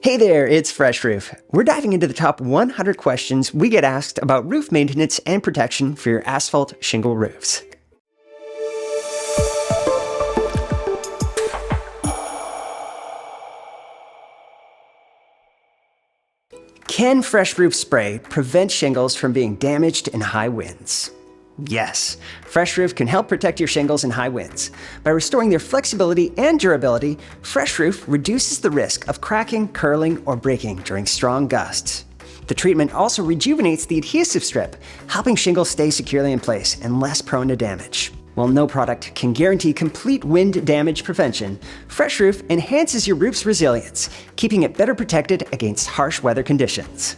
Hey there, it's Fresh Roof. We're diving into the top 100 questions we get asked about roof maintenance and protection for your asphalt shingle roofs. Can Fresh Roof Spray prevent shingles from being damaged in high winds? Yes, Fresh Roof can help protect your shingles in high winds. By restoring their flexibility and durability, Fresh Roof reduces the risk of cracking, curling, or breaking during strong gusts. The treatment also rejuvenates the adhesive strip, helping shingles stay securely in place and less prone to damage. While no product can guarantee complete wind damage prevention, Fresh Roof enhances your roof's resilience, keeping it better protected against harsh weather conditions.